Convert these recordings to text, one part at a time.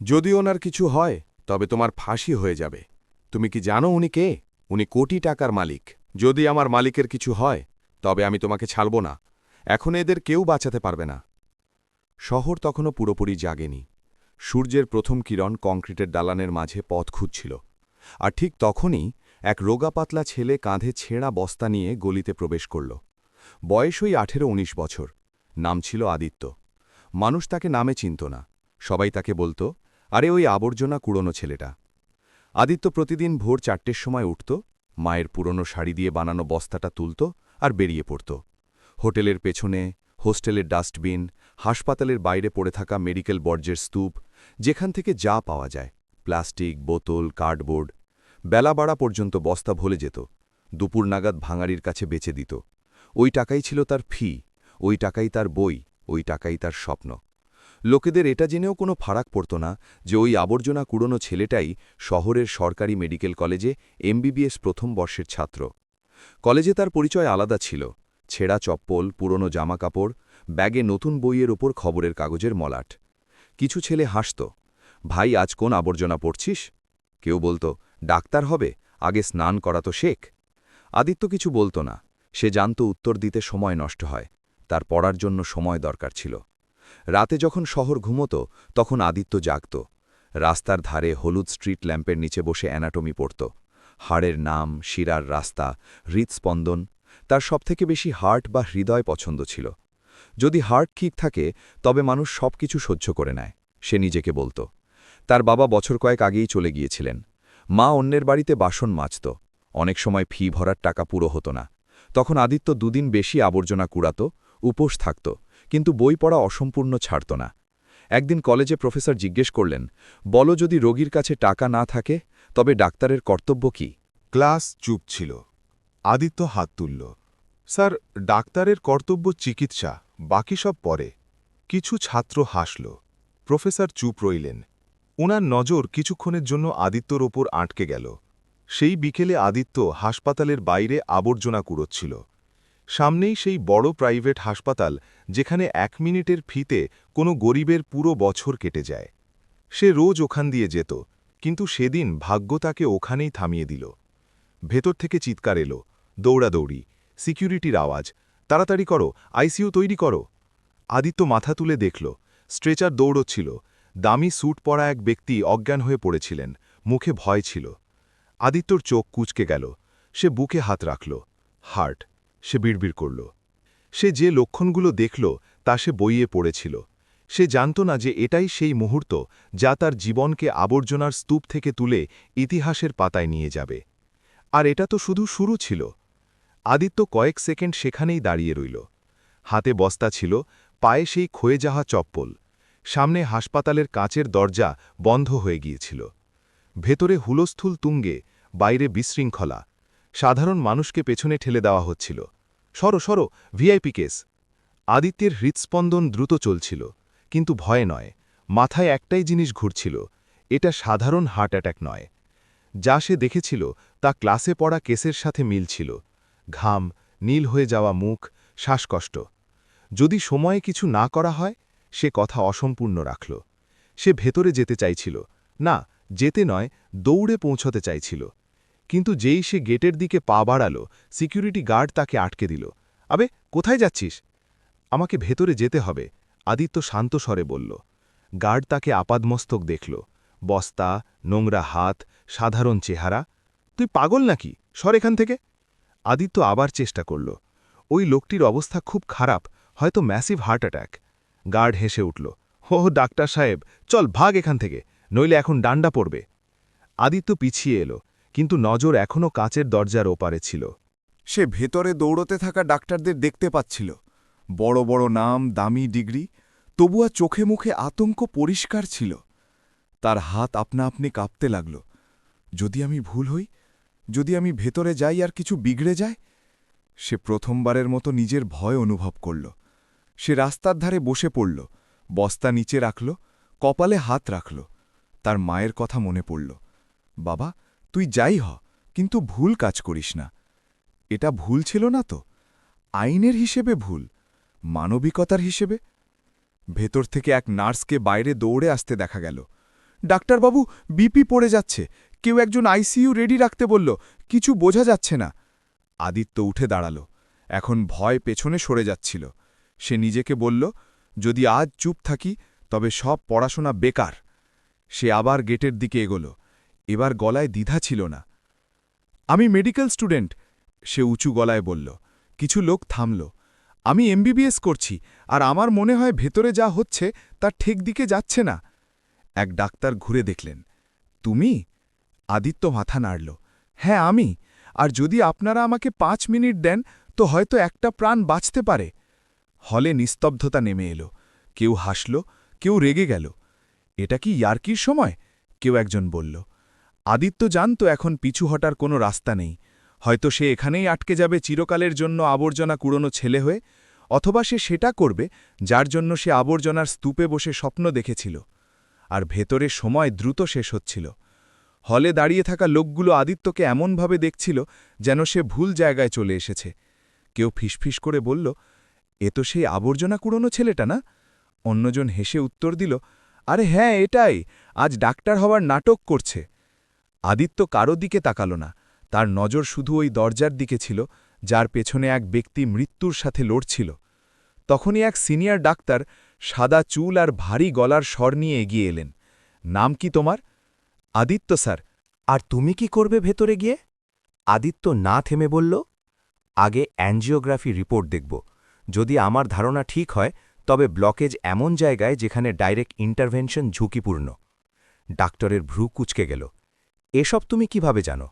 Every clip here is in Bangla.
যদি ওনার কিছু হয় তবে তোমার ফাঁসি হয়ে যাবে। তুমি কি জানো উনি কে? উনি কোটি টাকার মালিক। যদি আমার মালিকের কিছু হয় তবে আমি তোমাকে ছাড়ব না। এখন এদের কেউ বাঁচাতে পারবে না। শহর তখনও পুরোপুরি জাগেনি। সূর্যের প্রথম কিরণ কংক্রিটের দালানের মাঝে পথ খুঁজছিল। আর ঠিক তখনই এক রোগা পাতলা ছেলে কাঁধে ছেঁড়া বস্তা নিয়ে গলিতে প্রবেশ করল। বয়স ওই 18-19 বছর। নাম ছিল আদিত্য। মানুষ তাকে নামে চিনত না। সবাই তাকে বলত, আরে ওই আবর্জনা কুড়োনো ছেলেটা। আদিত্য প্রতিদিন ভোর 4টের সময় উঠত, মায়ের পুরনো শাড়ি দিয়ে বানানো বস্তাটা তুলত আর বেরিয়ে পড়ত। হোটেলের পেছনে, হোস্টেলের ডাস্টবিন, হাসপাতালের বাইরে পড়ে থাকা মেডিকেল বর্জ্যের স্তূপ, যেখান থেকে যা পাওয়া যায়, প্লাস্টিক, বোতল, কার্ডবোর্ড, বেলা বাড়া পর্যন্ত বস্তা ভলে যেত। দুপুর নাগাদ ভাঙাড়ির কাছে বেচে দিত। ওই টাকাই ছিল তার ফি, ওই টাকাই তার বই, ওই টাকাই তার স্বপ্ন। লোকেদের এটা জেনেও কোনো ফারাক পড়ত না যে ওই আবর্জনা কুড়োনো ছেলেটাই শহরের সরকারি মেডিকেল কলেজে এমবিবিএস প্রথম বর্ষের ছাত্র। কলেজে তার পরিচয় আলাদা ছিল। ছেঁড়া চপ্পল, পুরনো জামাকাপড়, ব্যাগে নতুন বইয়ের ওপর খবরের কাগজের মলাট। কিছু ছেলে হাসত, ভাই আজ কোন আবর্জনা পড়ছিস? কেউ বলতো, ডাক্তার হবে, আগে স্নান করা তো শেখ। আদিত্য কিছু বলতো না। সে জানত উত্তর দিতে সময় নষ্ট হয়। তার পড়ার জন্য সময় দরকার ছিল। রাতে যখন শহর ঘুমত তখন আদিত্য জাগত। রাস্তার ধারে হলুদ স্ট্রিট ল্যাম্পের নিচে বসে অ্যানাটমি পড়ত। হাড়ের নাম, শিরার রাস্তা, হৃৎস্পন্দন। তার সবথেকে বেশি হার্ট বা হৃদয় পছন্দ ছিল। যদি হার্ট ঠিক থাকে তবে মানুষ সবকিছু সহ্য করে নেয়, সে নিজেকে বলত। তার বাবা বছর কয়েক আগেই চলে গিয়েছিলেন। মা অন্যের বাড়িতে বাসন মাজত। অনেক সময় ফি ভরার টাকা পুরো হতো না। তখন আদিত্য দুদিন বেশি আবর্জনা কুড়াত, উপোস থাকত, কিন্তু বই পড়া অসম্পূর্ণ ছাড়ত না। একদিন কলেজে প্রফেসর জিজ্ঞেস করলেন, বলো যদি রোগীর কাছে টাকা না থাকে তবে ডাক্তারের কর্তব্য কি? ক্লাস চুপ ছিল। আদিত্য হাত তুলল। স্যার, ডাক্তারের কর্তব্য চিকিৎসা, বাকি সব পরে। কিছু ছাত্র হাসল। প্রফেসর চুপ রইলেন। ওনার নজর কিছুক্ষণের জন্য আদিত্যর ওপর আটকে গেল। সেই বিকেলে আদিত্য হাসপাতালের বাইরে আবর্জনা কুড়োচ্ছিল। সামনেই সেই বড় প্রাইভেট হাসপাতাল যেখানে 1 মিনিটের ফিতে কোনো গরিবের পুরো বছর কেটে যায়। সে রোজ ওখান দিয়ে যেত, কিন্তু সেদিন ভাগ্য তাকে ওখানেই থামিয়ে দিল। ভেতর থেকে চিৎকার এলো, দৌড়াদৌড়ি, সিকিউরিটির আওয়াজ, তাড়াতাড়ি করো, আইসিইউ তৈরি করো। আদিত্য মাথা তুলে দেখল, স্ট্রেচার দৌড়চ্ছিল। দামি স্যুট পরা এক ব্যক্তি অজ্ঞান হয়ে পড়েছিলেন, মুখে ভয় ছিল। আদিত্যর চোখ কুঁচকে গেল। সে বুকে হাত রাখল। হার্ট। সে বিড়বিড় করল। সে যে লক্ষণগুলো দেখল তা সে বইয়ে পড়েছিল। সে জানত না যে এটাই সেই মুহূর্ত যা তার জীবনকে আবর্জনার স্তূপ থেকে তুলে ইতিহাসের পাতায় নিয়ে যাবে। আর এটা তো শুধু শুরু ছিল। আদিত্য কয়েক সেকেন্ড সেখানেই দাঁড়িয়ে রইল। হাতে বস্তা ছিল, পায়ে সেই ক্ষয়ে যাওয়া চপ্পল। সামনে হাসপাতালের কাচের দরজা বন্ধ হয়ে গিয়েছিল। ভেতরে হুলস্থুল তুঙ্গে, বাইরে বিশৃঙ্খলা। সাধারণ মানুষকে পেছনে ঠেলে দেওয়া হচ্ছিল। সরো সরো, ভিআইপি কেস। আদিত্যের হৃৎস্পন্দন দ্রুত চলছিল, কিন্তু ভয় নয়। মাথায় একটাই জিনিস ঘুরছিল, এটা সাধারণ হার্ট অ্যাটাক নয়। যা সে দেখেছিল তা ক্লাসে পড়া কেসের সাথে মিল ছিল। ঘাম, নীল হয়ে যাওয়া মুখ, শ্বাসকষ্ট। যদি সময়ে কিছু না করা হয়, সে কথা অসম্পূর্ণ রাখল। সে ভেতরে যেতে চাইছিল না, যেতে নয়, দৌড়ে পৌঁছতে চাইছিল। কিন্তু যেই সে গেটের দিকে পা বাড়াল, সিকিউরিটি গার্ড তাকে আটকে দিল। আবে, কোথায় যাচ্ছিস? আমাকে ভেতরে যেতে হবে, আদিত্য শান্ত স্বরে বলল। গার্ড তাকে আপাদমস্তক দেখল। বস্তা, নোংরা হাত, সাধারণ চেহারা। তুই পাগল নাকি? সর এখান থেকে। আদিত্য আবার চেষ্টা করল। ওই লোকটির অবস্থা খুব খারাপ, হয়তো ম্যাসিভ হার্ট অ্যাটাক। গার্ড হেসে উঠল। হো ডাক্তার সাহেব, চল ভাগ এখান থেকে, নইলে এখন ডান্ডা পড়বে। আদিত্য পিছিয়ে এলো, কিন্তু নজর এখনও কাচের দরজার ওপারে ছিল। সে ভেতরে দৌড়তে থাকা ডাক্তারদের দেখতে পাচ্ছিল। বড় বড় নাম, দামি ডিগ্রি, তবুয়া চোখে মুখে আতঙ্ক পরিষ্কার ছিল। তার হাত আপনা আপনি কাঁপতে লাগল। যদি আমি ভুল হই, যদি আমি ভেতরে যাই আর কিছু বিগড়ে যায়। সে প্রথমবারের মতো নিজের ভয় অনুভব করল। সে রাস্তার ধারে বসে পড়ল, বস্তা নিচে রাখল, কপালে হাত রাখল। তার মায়ের কথা মনে পড়ল। বাবা, তুই যাই হ, কিন্তু ভুল কাজ করিস না। এটা ভুল ছিল না তো? আইনের হিসেবে ভুল, মানবিকতার হিসেবে। ভেতর থেকে এক নার্সকে বাইরে দৌড়ে আসতে দেখা গেল। ডাক্তারবাবু, বিপি পড়ে যাচ্ছে, কেউ একজন আইসিইউ রেডি রাখতে বলল, কিছু বোঝা যাচ্ছে না। আদিত্য উঠে দাঁড়াল। এখন ভয় পেছনে সরে যাচ্ছিল। সে নিজেকে বলল, যদি আজ চুপ থাকি তবে সব পড়াশোনা বেকার। সে আবার গেটের দিকে এগোল। এবার গলায় দ্বিধা ছিল না। আমি মেডিকেল স্টুডেন্ট, সে উঁচু গলায় বলল। কিছু লোক থামল। আমি এমবিবিএস করছি, আর আমার মনে হয় ভেতরে যা হচ্ছে তার ঠিক দিকে যাচ্ছে না। এক ডাক্তার ঘুরে দেখলেন। তুমি? আদিত্য মাথা নাড়ল। হ্যাঁ, আমি। আর যদি আপনারা আমাকে 5 মিনিট দেন তো হয়তো একটা প্রাণ বাঁচতে পারে। হলে নিস্তব্ধতা নেমে এলো। কেউ হাসল, কেউ রেগে গেল। এটা কি ইয়ার্কির সময়? কেউ একজন বলল। আদিত্য জানত এখন পিছু হটার কোনো রাস্তা নেই। হয়তো সে এখানেই আটকে যাবে চিরকালের জন্য আবর্জনা কুড়োনো ছেলে হয়ে, অথবা সে সেটা করবে যার জন্য সে আবর্জনার স্তূপে বসে স্বপ্ন দেখেছিল। আর ভেতরে সময় দ্রুত শেষ হচ্ছিল। হলে দাঁড়িয়ে থাকা লোকগুলো আদিত্যকে এমনভাবে দেখছিল যেন সে ভুল জায়গায় চলে এসেছে। কেউ ফিসফিস করে বলল, এ তো সেই আবর্জনা কুড়োনো ছেলেটা না? অন্যজন হেসে উত্তর দিল, আরে হ্যাঁ, এটাই, আজ ডাক্তার হওয়ার নাটক করছে। আদিত্য কারো দিকে তাকাল না। তার নজর শুধু ওই দরজার দিকে ছিল, যার পেছনে এক ব্যক্তি মৃত্যুর সাথে লড়ছিল। তখনই এক সিনিয়র ডাক্তার সাদা চুল আর ভারী গলার স্বর নিয়ে এগিয়ে এলেন। নাম কি তোমার? আদিত্য স্যার। আর তুমি কি করবে ভেতরে গিয়ে? আদিত্য না থেমে বলল, আগে অ্যাঞ্জিওগ্রাফি রিপোর্ট দেখব। যদি আমার ধারণা ঠিক হয় তবে ব্লকেজ এমন জায়গায় যেখানে ডাইরেক্ট ইন্টারভেনশন ঝুঁকিপূর্ণ। ডাক্তারের ভ্রু কুচকে গেল। এসব তুমি কিভাবে জানো?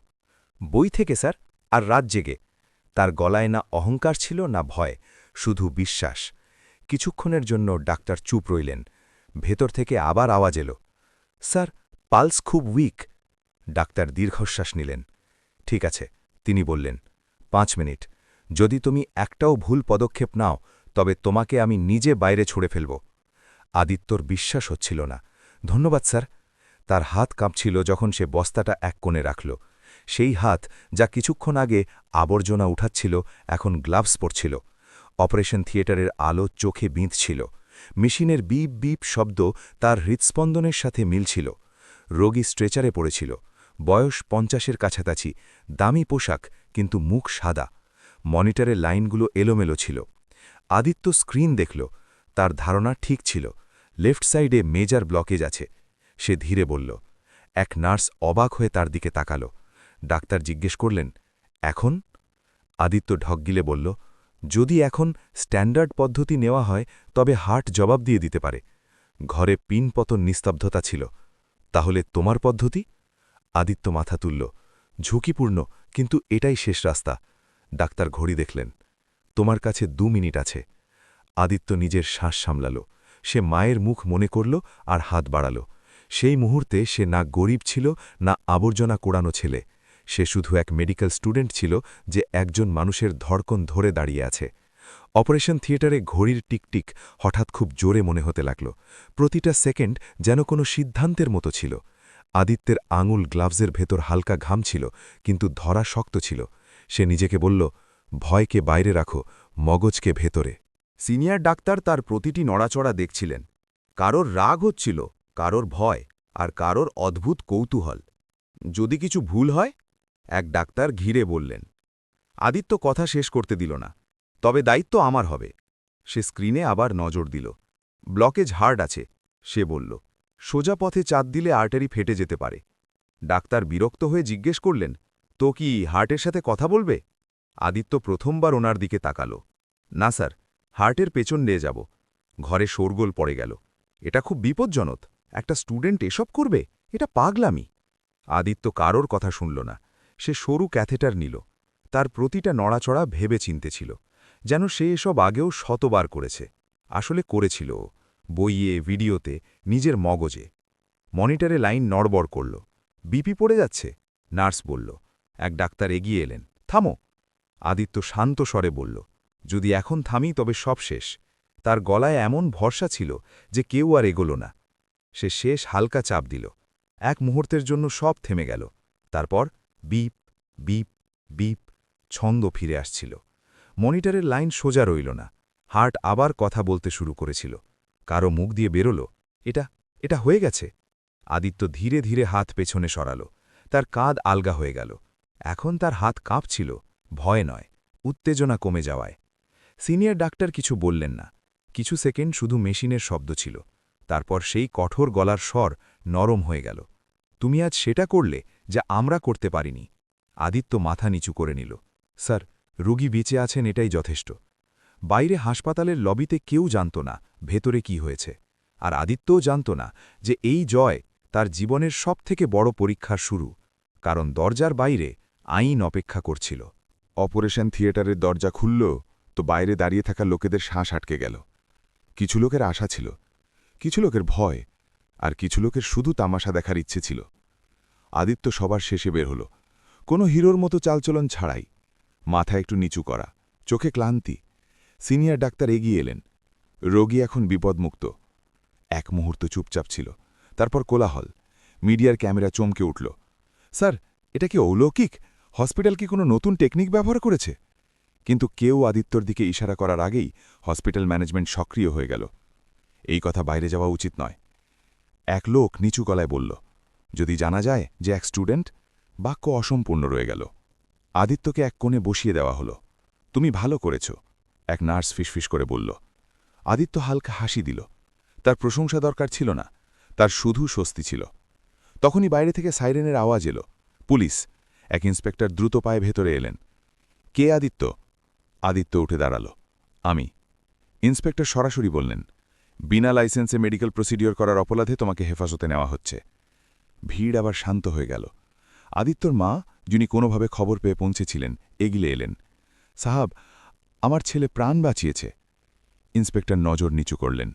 বই থেকে স্যার, আর রাত জেগে। তার গলায় না অহংকার ছিল না ভয়, শুধু বিশ্বাস। কিছুক্ষণের জন্য ডাক্তার চুপ রইলেন। ভেতর থেকে আবার আওয়াজ এলো, স্যার, পালস খুব উইক। ডাক্তার দীর্ঘশ্বাস নিলেন। ঠিক আছে, তিনি বললেন, 5 মিনিট। যদি তুমি একটাও ভুল পদক্ষেপ নাও তবে তোমাকে আমি নিজে বাইরে ছুড়ে ফেলব। আদিত্যর বিশ্বাস হচ্ছিল না। ধন্যবাদ স্যার। তার হাত কাঁপছিল যখন সে বস্তাটা এক কোণে রাখল। সেই হাত যা কিছুক্ষণ আগে আবর্জনা উঠাচ্ছিল এখন গ্লাভস পরছিল। অপারেশন থিয়েটারের আলো চোখে বিঁধছিল। মেশিনের বিপ বিপ শব্দ তার হৃৎস্পন্দনের সাথে মিলছিল। রোগী স্ট্রেচারে পড়েছিল। বয়স 50-এর কাছাকাছি, দামি পোশাক, কিন্তু মুখ সাদা। মনিটরের লাইনগুলো এলোমেলো ছিল। আদিত্য স্ক্রিন দেখল। তার ধারণা ঠিক ছিল। লেফট সাইডে মেজর ব্লকেজ আছে। সে ধীরে বলল। এক নার্স অবাক হয়ে তার দিকে তাকাল। ডাক্তার জিজ্ঞেস করলেন, এখন? আদিত্য ঢক গিলে বলল, যদি এখন স্ট্যান্ডার্ড পদ্ধতি নেওয়া হয় তবে হার্ট জবাব দিয়ে দিতে পারে। ঘরে পিনপতন নিস্তব্ধতা ছিল। তাহলে তোমার পদ্ধতি? আদিত্য মাথা তুলল। ঝুঁকিপূর্ণ, কিন্তু এটাই শেষ রাস্তা। ডাক্তার ঘড়ি দেখলেন। তোমার কাছে 2 মিনিট আছে। আদিত্য নিজের শ্বাস সামলাল। সে মায়ের মুখ মনে করল আর হাত বাড়াল। সেই মুহূর্তে সে না গরিব ছিল না আবর্জনা কোড়ানো ছেলে। সে শুধু এক মেডিকেল স্টুডেন্ট ছিল যে একজন মানুষের ধড়কন ধরে দাঁড়িয়ে আছে। অপারেশন থিয়েটারে ঘড়ির টিকটিক হঠাৎ খুব জোরে মনে হতে লাগল। প্রতিটা সেকেন্ড যেন কোনো সিদ্ধান্তের মতো ছিল। আদিত্যের আঙুল গ্লাভসের ভেতর হালকা ঘাম ছিল, কিন্তু ধরা শক্ত ছিল। সে নিজেকে বলল, ভয়কে বাইরে রাখো, মগজকে ভেতরে। সিনিয়র ডাক্তার তার প্রতিটি নড়াচড়া দেখছিলেন। কারোর রাগ হচ্ছিল, কারোর ভয়, আর কারোর অদ্ভুত কৌতূহল। যদি কিছু ভুল হয়? এক ডাক্তার ঘিরে বললেন। আদিত্য কথা শেষ করতে দিল না। তবে দায়িত্ব আমার হবে। সে স্ক্রিনে আবার নজর দিল। ব্লকেজ হার্ড আছে, সে বলল। সোজা পথে চাপ দিলে আর্টারি ফেটে যেতে পারে। ডাক্তার বিরক্ত হয়ে জিজ্ঞেস করলেন, তো কি হার্টের সাথে কথা বলবে? আদিত্য প্রথমবার ওনার দিকে তাকাল। না স্যার, হার্টের পেছন নিয়ে যাব। ঘরে শোরগোল পড়ে গেল। এটা খুব বিপজ্জনক। একটা স্টুডেন্ট এসব করবে? এটা পাগলামি। আদিত্য কারোর কথা শুনল না। সে সরু ক্যাথেটার নিল। তার প্রতিটা নড়াচড়া ভেবে চিনতে ছিল, যেন সে এসব আগেও শতবার করেছে। আসলে করেছিল বইয়ে, ভিডিওতে, নিজের মগজে। মনিটরে লাইন নড়বড় করল। বিপি পড়ে যাচ্ছে, নার্স বলল। এক ডাক্তার এগিয়ে এলেন। থামো। আদিত্য শান্ত স্বরে বলল, যদি এখন থামি তবে সব শেষ। তার গলায় এমন ভরসা ছিল যে কেউ আর এগোল না। সে শেষ হালকা চাপ দিল। এক মুহূর্তের জন্য সব থেমে গেল। তারপর বিপ বিপ বিপ ছন্দ ফিরে আসছিল। মনিটরের লাইন সোজা রইল না। হার্ট আবার কথা বলতে শুরু করেছিল। কারো মুখ দিয়ে বেরোল, এটা এটা হয়ে গেছে। আদিত্য ধীরে ধীরে হাত পেছনে সরাল। তার কাঁধ আলগা হয়ে গেল। এখন তার হাত কাঁপছিল, ভয় নয়, উত্তেজনা কমে যাওয়ায়। সিনিয়র ডাক্তার কিছু বললেন না। কিছু সেকেন্ড শুধু মেশিনের শব্দ ছিল। তারপর সেই কঠোর গলার স্বর নরম হয়ে গেল। তুমি আজ সেটা করলে যা আমরা করতে পারিনি। আদিত্য মাথা নিচু করে নিল। স্যার, রোগী বেঁচে আছেন, এটাই যথেষ্ট। বাইরে হাসপাতালের লবিতে কেউ জানত না ভেতরে কি হয়েছে। আর আদিত্যও জানত না যে এই জয় তার জীবনের সবথেকে বড় পরীক্ষার শুরু, কারণ দরজার বাইরে আইন অপেক্ষা করছিল। অপারেশন থিয়েটারের দরজা খুলল তো বাইরে দাঁড়িয়ে থাকা লোকেদের শ্বাস আটকে গেল। কিছু লোকের আশা ছিল, কিছু লোকের ভয়, আর কিছু লোকের শুধু তামাশা দেখার ইচ্ছে ছিল। আদিত্য সবার শেষে বের হল, কোনো হিরোর মতো চালচলন ছাড়াই, মাথা একটু নিচু করা, চোখে ক্লান্তি। সিনিয়র ডাক্তার এগিয়ে এলেন। রোগী এখন বিপদমুক্ত। এক মুহূর্ত চুপচাপ ছিল, তারপর কোলাহল। মিডিয়ার ক্যামেরা চমকে উঠল। স্যার, এটা কি অলৌকিক? হসপিটাল কি কোনো নতুন টেকনিক ব্যবহার করেছে? কিন্তু কেউ আদিত্যর দিকে ইশারা করার আগেই হসপিটাল ম্যানেজমেন্ট সক্রিয় হয়ে গেল। এই কথা বাইরে যাওয়া উচিত নয়। এক লোক নিচু গলায় বলল, যদি জানা যায় যে এক স্টুডেন্ট। বাক্য অসম্পূর্ণ রয়ে গেল। আদিত্যকে এক কোণে বসিয়ে দেওয়া হলো। তুমি ভালো করেছ, এক নার্স ফিসফিস করে বলল। আদিত্য হালকা হাসি দিল। তার প্রশংসা দরকার ছিল না, তার শুধু স্বস্তি ছিল। তখনই বাইরে থেকে সাইরেনের আওয়াজ এলো। পুলিশ। এক ইন্সপেক্টর দ্রুত পায়ে ভেতরে এলেন। কে আদিত্য? আদিত্য উঠে দাঁড়াল। আমি। ইন্সপেক্টর সরাসরি বললেন, বিনা লাইসেন্সে মেডিকেল প্রসিডিওর করার অপরাধে তোমাকে হেফাজতে নেওয়া হচ্ছে। ভিড় আবার শান্ত হয়ে গেল। আদিত্যর মা, যিনি কোনোভাবে খবর পেয়ে পৌঁছেছিলেন, এগিয়ে এলেন। সাহাব, আমার ছেলে প্রাণ বাঁচিয়েছে। ইন্সপেক্টর নজর নিচু করলেন।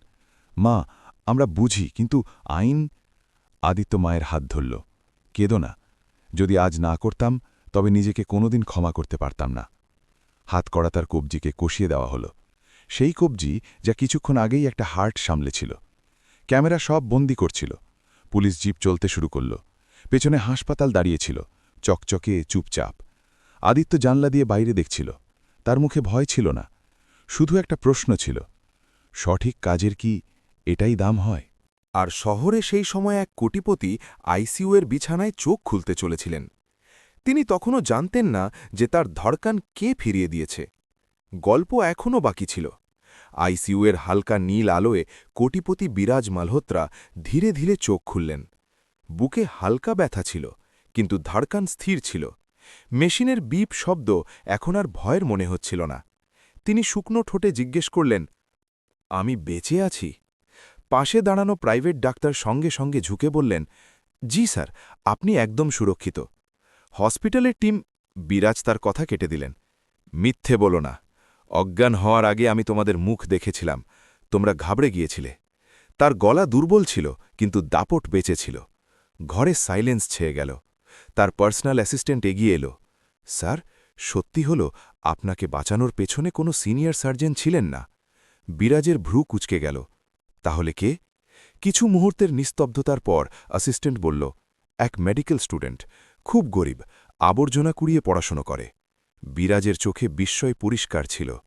মা, আমরা বুঝি, কিন্তু আইন। আদিত্য মায়ের হাত ধরল। কেঁদো না। যদি আজ না করতাম তবে নিজেকে কোনোদিন ক্ষমা করতে পারতাম না। হাত করা তার কবজিকে কষিয়ে দেওয়া হলো। সেই কবজি যা কিছুক্ষণ আগেই একটা হার্ট সামলেছিল। ক্যামেরা সব বন্দি করছিল। পুলিশ জিপ চলতে শুরু করল। পেছনে হাসপাতাল দাঁড়িয়েছিল, চকচকে, চুপচাপ। আদিত্য জানলা দিয়ে বাইরে দেখছিল। তার মুখে ভয় ছিল না, শুধু একটা প্রশ্ন ছিল, সঠিক কাজের কি এটাই দাম হয়? আর শহরে সেই সময় এক কোটিপতি আইসিইউয়ের বিছানায় চোখ খুলতে চলেছিলেন। তিনি তখনও জানতেন না যে তার ধড়কান কে ফিরিয়ে দিয়েছে। গল্প এখনও বাকি ছিল। আইসিইউয়ের হালকা নীল আলোয় কোটিপতি বিরাজ মালহোত্রা ধীরে ধীরে চোখ খুললেন। বুকে হালকা ব্যথা ছিল, কিন্তু ধড়কান স্থির ছিল। মেশিনের বিপ শব্দ এখন আর ভয়ের মনে হচ্ছিল না। তিনি শুকনো ঠোঁটে জিজ্ঞেস করলেন, আমি বেঁচে আছি? পাশে দাঁড়ানো প্রাইভেট ডাক্তার সঙ্গে সঙ্গে ঝুঁকে বললেন, জি স্যার, আপনি একদম সুরক্ষিত। হসপিটালের টিম। বিরাজ তার কথা কেটে দিলেন। মিথ্যে বলো না। অজ্ঞান হওয়ার আগে আমি তোমাদের মুখ দেখেছিলাম, তোমরা ঘাবড়ে গিয়েছিলে। তার গলা দুর্বল ছিল, কিন্তু দাপট বেঁচে ছিল। ঘরে সাইলেন্স ছেয়ে গেল। তার পার্সোনাল অ্যাসিস্ট্যান্ট এগিয়ে এলো। স্যার, সত্যি হল আপনাকে বাঁচানোর পেছনে কোনো সিনিয়র সার্জন ছিলেন না। বিরাজের ভ্রু কুঁচকে গেল। তাহলে কে? কিছু মুহূর্তের নিস্তব্ধতার পর অ্যাসিস্ট্যান্ট বলল, এক মেডিকেল স্টুডেন্ট, খুব গরিব, আবর্জনা কুড়িয়ে পড়াশোনা করে। বিরাজের চোখে বিস্ময় পরিষ্কার ছিল।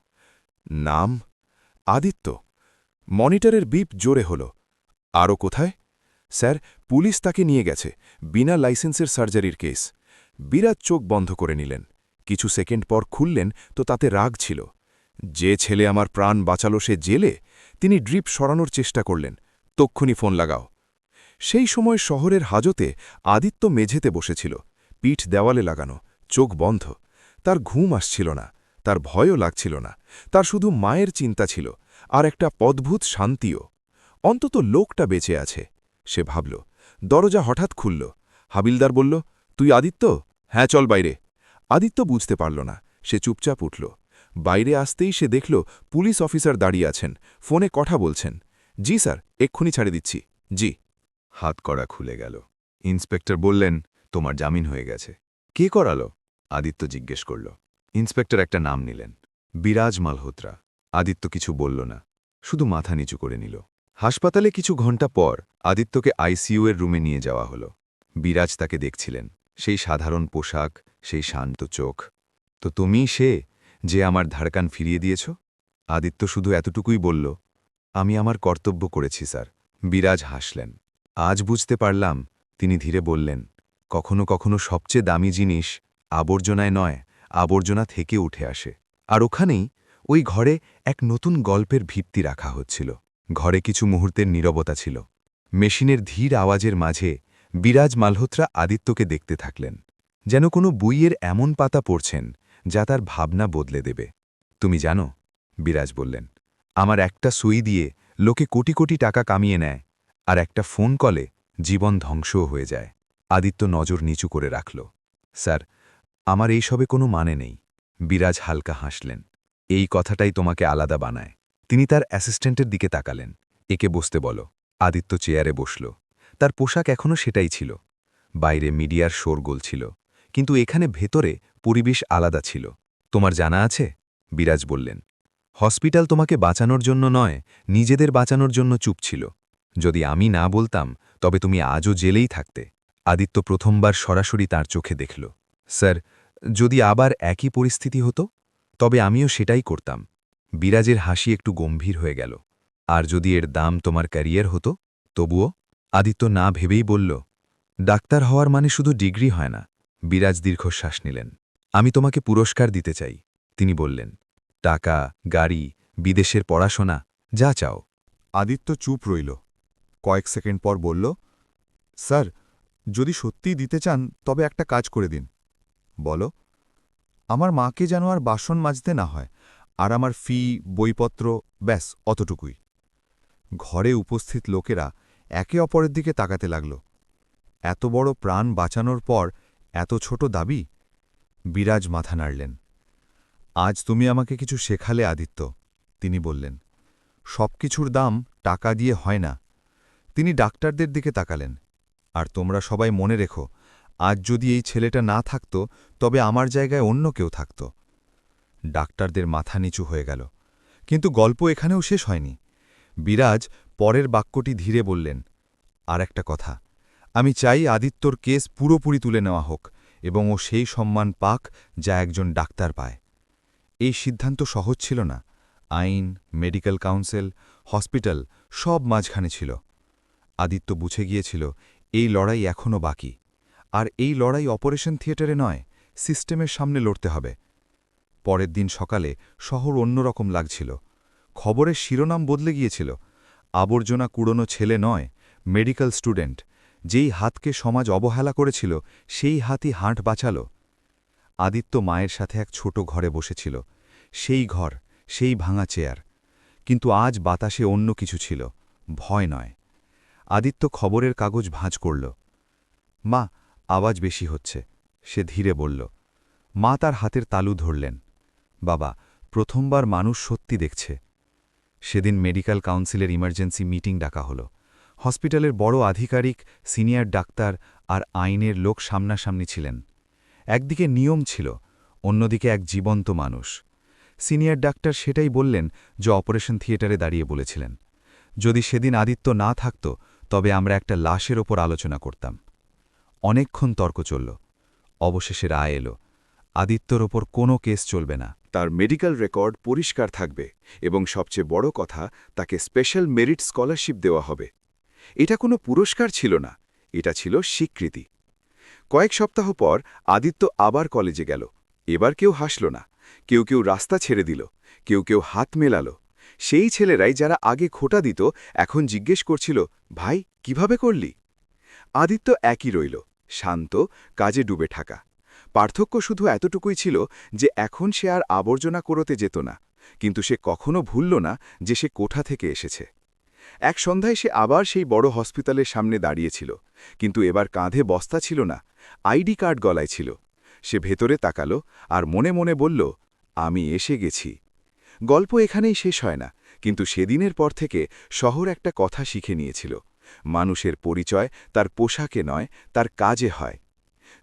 নাম? আদিত্য। মনিটরের বিপ জোরে হল। আরও কোথায়? স্যার, পুলিশ তাকে নিয়ে গেছে, বিনা লাইসেন্সের সার্জারির কেস। বিরাজ চোখ বন্ধ করে নিলেন। কিছু সেকেন্ড পর খুললেন তো তাতে রাগ ছিল। যে ছেলে আমার প্রাণ বাঁচালো সে জেলে? তিনি ড্রিপ সরানোর চেষ্টা করলেন। তক্ষুনি ফোন লাগাও। সেই সময় শহরের হাজতে আদিত্য মেঝেতে বসেছিল, পিঠ দেওয়ালে লাগানো, চোখ বন্ধ। তার ঘুম আসছিল না, তার ভয়ও লাগছিল না। তার শুধু মায়ের চিন্তা ছিল, আর একটা অদ্ভুত শান্তিও। অন্তত লোকটা বেঁচে আছে, সে ভাবল। দরজা হঠাৎ খুলল। হাবিলদার বলল, তুই আদিত্য? হ্যাঁ, চল বাইরে। আদিত্য বুঝতে পারল না। সে চুপচাপ উঠল। বাইরে আসতেই সে দেখল পুলিশ অফিসার দাঁড়িয়ে আছেন, ফোনে কথা বলছেন। জি স্যার, এক্ষুনি ছাড়ে দিচ্ছি। জি। হাত করা খুলে গেল। ইন্সপেক্টর বললেন, তোমার জামিন হয়ে গেছে। কে করালো? আদিত্য জিজ্ঞেস করল। ইন্সপেক্টর একটা নাম নিলেন, বিরাজ মালহোত্রা। আদিত্য কিছু বলল না, শুধু মাথা নিচু করে নিল। হাসপাতালে কিছু ঘণ্টা পর আদিত্যকে আইসিইউ-এর রুমে নিয়ে যাওয়া হলো। বিরাজ তাকে দেখছিলেন, সেই সাধারণ পোশাক, সেই শান্ত চোখ। তো তুমিই সে যে আমার ধড়কান ফিরিয়ে দিয়েছ? আদিত্য শুধু এতটুকুই বলল, আমি আমার কর্তব্য করেছি স্যার। বিরাজ হাসলেন। আজ বুঝতে পারলাম, তিনি ধীরে বললেন, কখনো কখনো সবচেয়ে দামি জিনিস আবর্জনায় নয়, আবর্জনা থেকে উঠে আসে। আর ওখানেই ওই ঘরে এক নতুন গল্পের ভিত্তি রাখা হচ্ছিল। ঘরে কিছু মুহূর্তের নীরবতা ছিল। মেশিনের ধীর আওয়াজের মাঝে বিরাজ মালহোত্রা আদিত্যকে দেখতে থাকলেন, যেন কোনো বইয়ের এমন পাতা পড়ছেন যা তার ভাবনা বদলে দেবে। তুমি জানো, বিরাজ বললেন, আমার একটা সুই দিয়ে লোকে কোটি কোটি টাকা কামিয়ে নেয়, আর একটা ফোন কলে জীবন ধ্বংসও হয়ে যায়। আদিত্য নজর নিচু করে রাখল। স্যার, আমার এইসবে কোনো মানে নেই। বিরাজ হালকা হাসলেন। এই কথাটাই তোমাকে আলাদা বানায়। তিনি তার অ্যাসিস্ট্যান্টের দিকে তাকালেন। একে বসতে বলো। আদিত্য চেয়ারে বসল। তার পোশাক এখনও সেটাই ছিল। বাইরে মিডিয়ার শোরগোল ছিল, কিন্তু এখানে ভেতরে পরিবেশ আলাদা ছিল। তোমার জানা আছে, বিরাজ বললেন, হসপিটাল তোমাকে বাঁচানোর জন্য নয়, নিজেদের বাঁচানোর জন্য চুপ ছিল। যদি আমি না বলতাম, তবে তুমি আজও জেলেই থাকতে। আদিত্য প্রথমবার সরাসরি তার চোখে দেখল। স্যার, যদি আবার একই পরিস্থিতি হতো, তবে আমিও সেটাই করতাম। বিরাজের হাসি একটু গম্ভীর হয়ে গেল। আর যদি এর দাম তোমার ক্যারিয়ার হতো, তবুও? আদিত্য না ভেবেই বলল, ডাক্তার হওয়ার মানে শুধু ডিগ্রি হয় না। বিরাজ দীর্ঘশ্বাস নিলেন। আমি তোমাকে পুরস্কার দিতে চাই, তিনি বললেন। টাকা, গাড়ি, বিদেশের পড়াশোনা, যা চাও। আদিত্য চুপ রইল। কয়েক সেকেন্ড পর বলল, স্যার, যদি সত্যিই দিতে চান তবে একটা কাজ করে দিন। বলো। আমার মাকে যেন আর বাসন মাজতে না হয়, আর আমার ফি, বইপত্র, ব্যাস অতটুকুই। ঘরে উপস্থিত লোকেরা একে অপরের দিকে তাকাতে লাগল। এত বড় প্রাণ বাঁচানোর পর এত ছোট দাবি? বিরাজ মাথা নাড়লেন। আজ তুমি আমাকে কিছু শেখালে আদিত্য, তিনি বললেন। সবকিছুর দাম টাকা দিয়ে হয় না। তিনি ডাক্তারদের দিকে তাকালেন। আর তোমরা সবাই মনে রেখো, আজ যদি এই ছেলেটা না থাকত, তবে আমার জায়গায় অন্য কেউ থাকত। ডাক্তারদের মাথা নিচু হয়ে গেল। কিন্তু গল্প এখানেও শেষ হয়নি। বিরাজ পরের বাক্যটি ধীরে বললেন, আর একটা কথা, আমি চাই আদিত্যর কেস পুরোপুরি তুলে নেওয়া হোক এবং ও সেই সম্মান পাক যা একজন ডাক্তার পায়। এই সিদ্ধান্ত সহজ ছিল না। আইন, মেডিকেল কাউন্সিল, হসপিটাল সব মাঝখানে ছিল। আদিত্য বুঝে গিয়েছিল এই লড়াই এখনও বাকি। আর এই লড়াই অপারেশন থিয়েটারে নয়, সিস্টেমের সামনে লড়তে হবে। পরের দিন সকালে শহর অন্যরকম লাগছিল। খবরের শিরোনাম বদলে গিয়েছিল। আবর্জনা কুড়োনো ছেলে নয়, মেডিকেল স্টুডেন্ট। যেই হাতকে সমাজ অবহেলা করেছিল, সেই হাতই হাঁট বাঁচাল। আদিত্য মায়ের সাথে এক ছোট ঘরে বসেছিল। সেই ঘর, সেই ভাঙা চেয়ার। কিন্তু আজ বাতাসে অন্য কিছু ছিল, ভয় নয়। আদিত্য খবরের কাগজ ভাঁজ করল। মা, আওয়াজ বেশি হচ্ছে, সে ধীরে বলল। মা তার হাতের তালু ধরলেন। বাবা, প্রথমবার মানুষ সত্যি দেখছে। সেদিন মেডিকেল কাউন্সিলের ইমার্জেন্সি মিটিং ডাকা হল। হসপিটালের বড় আধিকারিক, সিনিয়র ডাক্তার আর আইনের লোক সামনাসামনি ছিলেন। একদিকে নিয়ম ছিল, অন্যদিকে এক জীবন্ত মানুষ। সিনিয়র ডাক্তার সেটাই বললেন যে অপারেশন থিয়েটারে দাঁড়িয়ে বলেছিলেন। যদি সেদিন আদিত্য না থাকত, তবে আমরা একটা লাশের ওপর আলোচনা করতাম। অনেকক্ষণ তর্ক চলল। অবশেষে রায় এলো, আদিত্যর ওপর কোনো কেস চলবে না। তার মেডিকেল রেকর্ড পরিষ্কার থাকবে এবং সবচেয়ে বড় কথা, তাকে স্পেশাল মেরিট স্কলারশিপ দেওয়া হবে। এটা কোনো পুরস্কার ছিল না, এটা ছিল স্বীকৃতি। কয়েক সপ্তাহ পর আদিত্য আবার কলেজে গেল। এবার কেউ হাসল না, কেউ কেউ রাস্তা ছেড়ে দিল, কেউ কেউ হাত মেলাল। সেই ছেলেরাই যারা আগে খোঁটা দিত, এখন জিজ্ঞেস করছিল, ভাই, কিভাবে করলি? আদিত্য একই রইল, শান্ত, কাজে ডুবে থাকা। পার্থক্য শুধু এতটুকুই ছিল যে এখন সে আর আবর্জনা কুড়োতে যেত না, কিন্তু সে কখনো ভুলল না যে সে কোথা থেকে এসেছে। এক সন্ধ্যায় সে আবার সেই বড় হসপিটালের সামনে দাঁড়িয়েছিল, কিন্তু এবার কাঁধে বস্তা ছিল না, আইডি কার্ড গলায় ছিল। সে ভেতরে তাকালো আর মনে মনে বলল, আমি এসে গেছি। গল্প এখানেই শেষ হয় না, কিন্তু সেদিনের পর থেকে শহর একটা কথা শিখে নিয়েছিল, মানুষের পরিচয় তার পোশাকে নয়, তার কাজে হয়।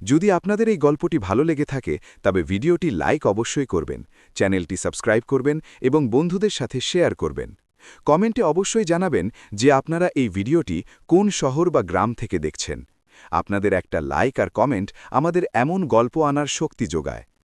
যদি আপনাদের এই গল্পটি ভালো লেগে থাকে, তবে ভিডিওটি লাইক অবশ্যই করবেন, চ্যানেলটি সাবস্ক্রাইব করবেন এবং বন্ধুদের সাথে শেয়ার করবেন। কমেন্টে অবশ্যই জানাবেন যে আপনারা এই ভিডিওটি কোন শহর বা গ্রাম থেকে দেখছেন। আপনাদের একটা লাইক আর কমেন্ট আমাদের এমন গল্প আনার শক্তি যোগায়।